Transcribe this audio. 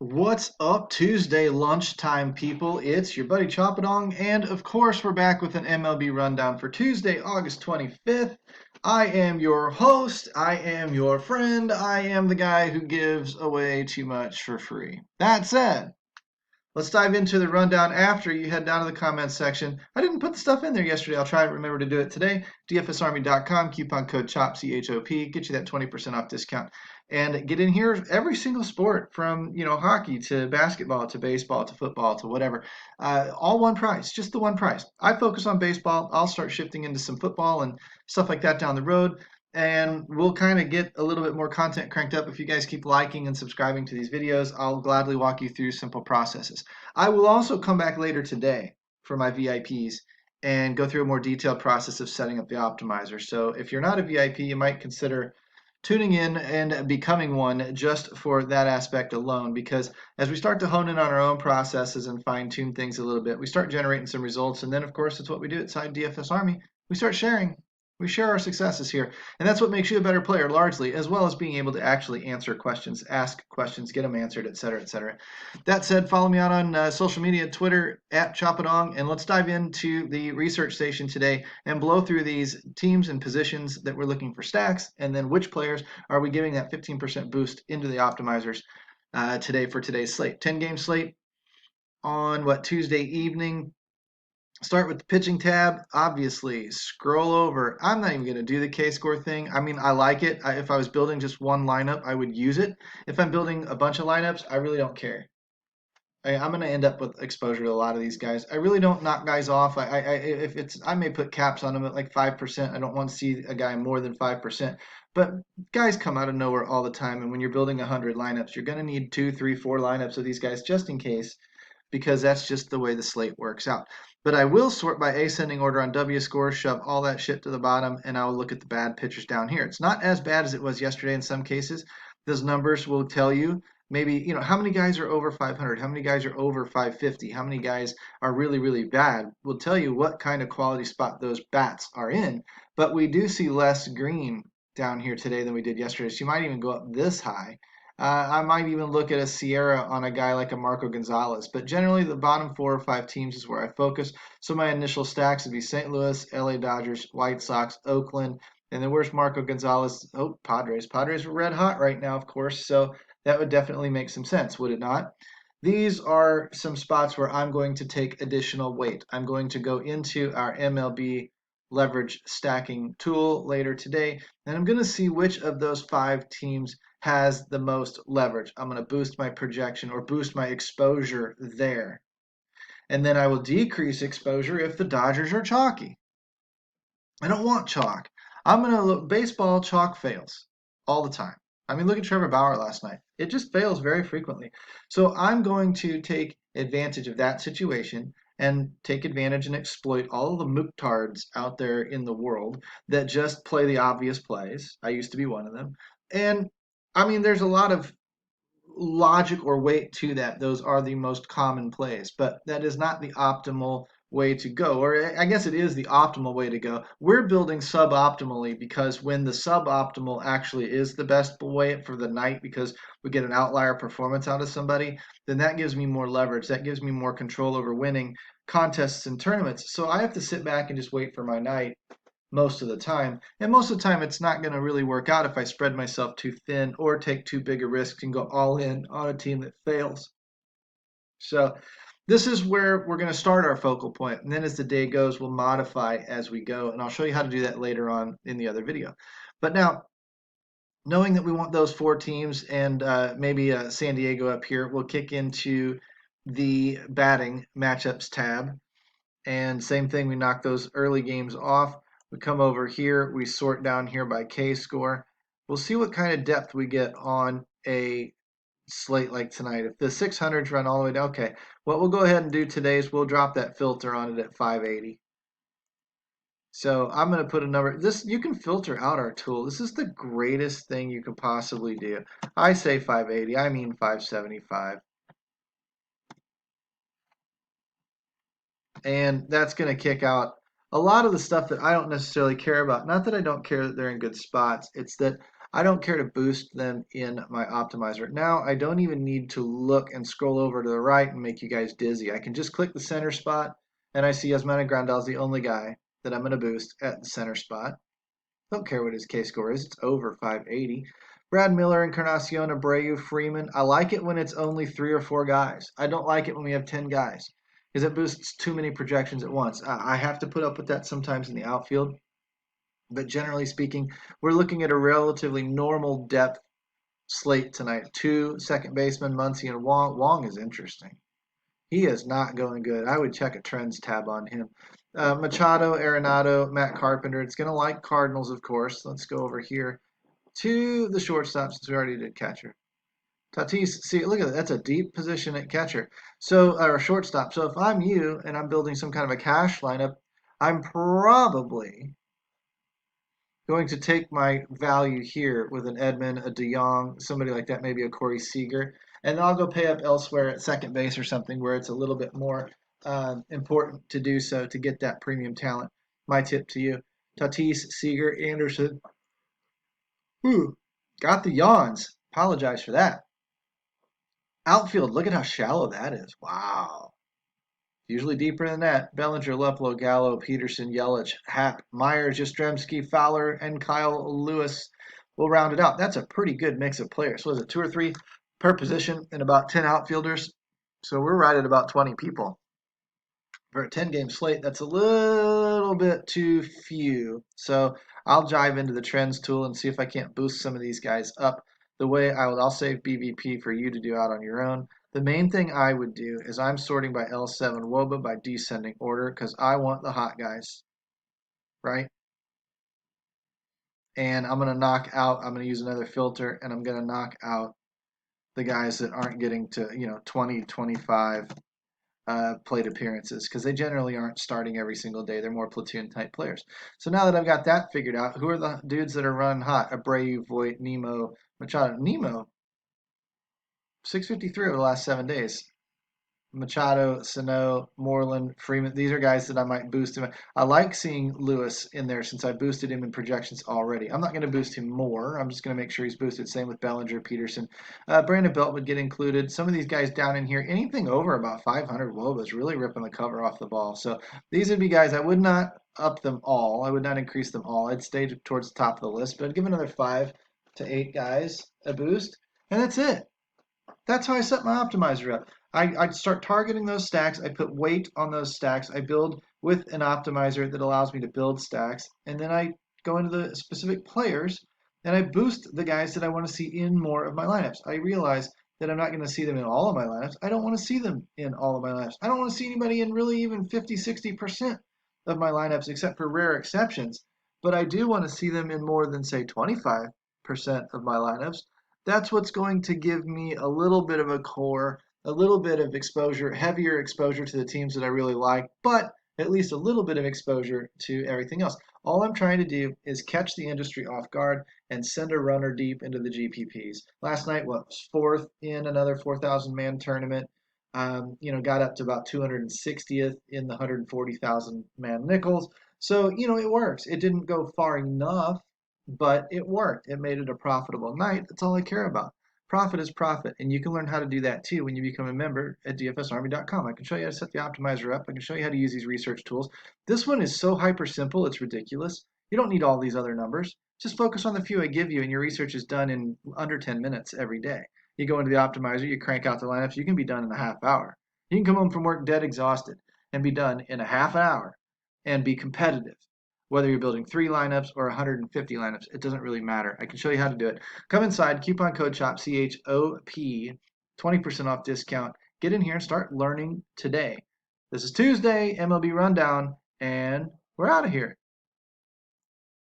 What's up, Tuesday lunchtime, people? It's your buddy Choppadong, and of course, we're back with an MLB rundown for Tuesday, August 25th. I am your host, I am your friend, I am the guy who gives away too much for free. That said, let's dive into the rundown after you head down to the comments section. I didn't put the stuff in there yesterday. I'll try to remember to do it today. DFSarmy.com, coupon code CHOP, C-H-O-P, get you that 20% off discount. And get in here every single sport from, hockey to basketball to baseball to football to whatever. All one price, just the one price. I focus on baseball. I'll start shifting into some football and stuff like that down the road, and we'll kind of get a little bit more content cranked up. If you guys keep liking and subscribing to these videos, I'll gladly walk you through simple processes. I will also come back later today for my VIPs and go through a more detailed process of setting up the optimizer. So if you're not a VIP, you might consider tuning in and becoming one just for that aspect alone, because as we start to hone in on our own processes and fine tune things a little bit, we start generating some results. And then, of course, it's what we do inside DFS Army. We start sharing. We share our successes here. And that's what makes you a better player largely, as well as being able to actually answer questions, ask questions, get them answered, etc., etc. That said, follow me out on social media, Twitter, at Choppadong, and let's dive into the research station today and blow through these teams and positions that we're looking for stacks, and then which players are we giving that 15% boost into the optimizers today for today's slate. 10-game slate on, Tuesday evening. Start with the pitching tab, obviously. Scroll over. I'm not even going to do the K-score thing. I mean, I like it. If I was building just one lineup, I would use it. If I'm building a bunch of lineups, I really don't care. I'm going to end up with exposure to a lot of these guys. I really don't knock guys off. I may put caps on them at like 5%. I don't want to see a guy more than 5%. But guys come out of nowhere all the time. And when you're building 100 lineups, you're going to need 2, 3, 4 lineups of these guys just in case, because that's just the way the slate works out. But I will sort by ascending order on W score, shove all that shit to the bottom, and I will look at the bad pitchers down here. It's not as bad as it was yesterday in some cases. Those numbers will tell you maybe, how many guys are over 500, how many guys are over 550, how many guys are really, really bad. Will tell you what kind of quality spot those bats are in. But we do see less green down here today than we did yesterday. So you might even go up this high. I might even look at a Sierra on a guy like a Marco Gonzalez, but generally the bottom 4 or 5 teams is where I focus. So my initial stacks would be St. Louis, LA Dodgers, White Sox, Oakland, and then where's Marco Gonzalez? Oh, Padres. Padres are red hot right now, of course, so that would definitely make some sense, would it not? These are some spots where I'm going to take additional weight. I'm going to go into our MLB leverage stacking tool later today, and I'm going to see which of those 5 teams has the most leverage. I'm going to boost my projection or boost my exposure there. And then I will decrease exposure if the Dodgers are chalky. I don't want chalk. I'm going to look, baseball chalk fails all the time. I mean, look at Trevor Bauer last night. It just fails very frequently. So I'm going to take advantage of that situation and take advantage and exploit all of the mucktards out there in the world that just play the obvious plays. I used to be one of them. And I mean, there's a lot of logic or weight to that. Those are the most common plays, but that is not the optimal way to go. Or I guess it is the optimal way to go. We're building suboptimally because when the suboptimal actually is the best way for the night because we get an outlier performance out of somebody, then that gives me more leverage. That gives me more control over winning contests and tournaments. So I have to sit back and just wait for my night most of the time. And most of the time, it's not going to really work out if I spread myself too thin or take too big a risk and go all in on a team that fails. So this is where we're going to start our focal point. And then as the day goes, we'll modify as we go. And I'll show you how to do that later on in the other video. But now, knowing that we want those 4 teams and maybe San Diego up here, we'll kick into the batting matchups tab. And same thing, we knock those early games off. We come over here, we sort down here by K-score. We'll see what kind of depth we get on a slate like tonight. If the 600s run all the way down, okay. What we'll go ahead and do today is we'll drop that filter on it at 580. So I'm going to put a number. This, you can filter out our tool. This is the greatest thing you could possibly do. I say 580, I mean 575. And that's going to kick out a lot of the stuff that I don't necessarily care about. Not that I don't care that they're in good spots. It's that I don't care to boost them in my optimizer. Now, I don't even need to look and scroll over to the right and make you guys dizzy. I can just click the center spot, and I see Yasmani Grandal is the only guy that I'm going to boost at the center spot. Don't care what his K score is. It's over 580. Brad Miller, Encarnacion, Abreu, Freeman. I like it when it's only 3 or 4 guys. I don't like it when we have 10 guys because it boosts too many projections at once. I have to put up with that sometimes in the outfield. But generally speaking, we're looking at a relatively normal depth slate tonight. 2 second basemen, Muncy and Wong. Wong is interesting. He is not going good. I would check a trends tab on him. Machado, Arenado, Matt Carpenter. It's going to like Cardinals, of course. Let's go over here to the shortstop since we already did catcher. Tatis, see, look at that. That's a deep position at catcher. So, or shortstop. So if I'm you and I'm building some kind of a cash lineup, I'm probably going to take my value here with an Edman, a DeYoung, somebody like that, maybe a Corey Seager, and I'll go pay up elsewhere at second base or something where it's a little bit more important to do so to get that premium talent. My tip to you, Tatis, Seager, Anderson. Whew, got the yawns. Apologize for that. Outfield, look at how shallow that is. Wow. Usually deeper than that. Bellinger, Luplow, Gallo, Peterson, Yelich, Happ, Myers, Yastrzemski, Fowler, and Kyle Lewis will round it out. That's a pretty good mix of players. Was it 2 or 3 per position and about 10 outfielders? So we're right at about 20 people. For a 10-game slate, that's a little bit too few. So I'll dive into the trends tool and see if I can't boost some of these guys up the way I'll save BVP for you to do out on your own. The main thing I would do is I'm sorting by L7 WOBA by descending order because I want the hot guys, right? And I'm going to knock out, I'm going to use another filter, and I'm going to knock out the guys that aren't getting to, 20, 25 plate appearances because they generally aren't starting every single day. They're more platoon type players. So now that I've got that figured out, who are the dudes that are running hot? Abreu, Voit, Nemo, Machado. Nemo, 653 over the last 7 days. Machado, Sano, Moreland, Freeman. These are guys that I might boost him. I like seeing Lewis in there since I boosted him in projections already. I'm not going to boost him more. I'm just going to make sure he's boosted. Same with Bellinger, Peterson. Brandon Belt would get included. Some of these guys down in here, anything over about 500 WOBA is really ripping the cover off the ball. So these would be guys I would not up them all. I would not increase them all. I'd stay towards the top of the list, but I'd give another 5 to 8 guys a boost, and that's it. That's how I set my optimizer up. I start targeting those stacks. I put weight on those stacks. I build with an optimizer that allows me to build stacks. And then I go into the specific players and I boost the guys that I want to see in more of my lineups. I realize that I'm not going to see them in all of my lineups. I don't want to see them in all of my lineups. I don't want to see anybody in really even 50, 60% of my lineups except for rare exceptions. But I do want to see them in more than, say, 25% of my lineups. That's what's going to give me a little bit of a core, a little bit of exposure, heavier exposure to the teams that I really like, but at least a little bit of exposure to everything else. All I'm trying to do is catch the industry off guard and send a runner deep into the GPPs. Last night, was 4th in another 4,000 man tournament. Got up to about 260th in the 140,000 man nickels. So, it works. It didn't go far enough, but it worked. It made it a profitable night. That's all I care about. Profit is profit, and you can learn how to do that too when you become a member at dfsarmy.com. I can show you how to set the optimizer up. I can show you how to use these research tools. This one is so hyper simple, it's ridiculous. You don't need all these other numbers. Just focus on the few I give you, and your research is done in under 10 minutes every day. You go into the optimizer, you crank out the lineups, you can be done in a half hour. You can come home from work dead exhausted and be done in a half hour and be competitive. Whether you're building 3 lineups or 150 lineups, it doesn't really matter. I can show you how to do it. Come inside, coupon code CHOP, CHOP, 20% off discount. Get in here and start learning today. This is Tuesday, MLB Rundown, and we're out of here.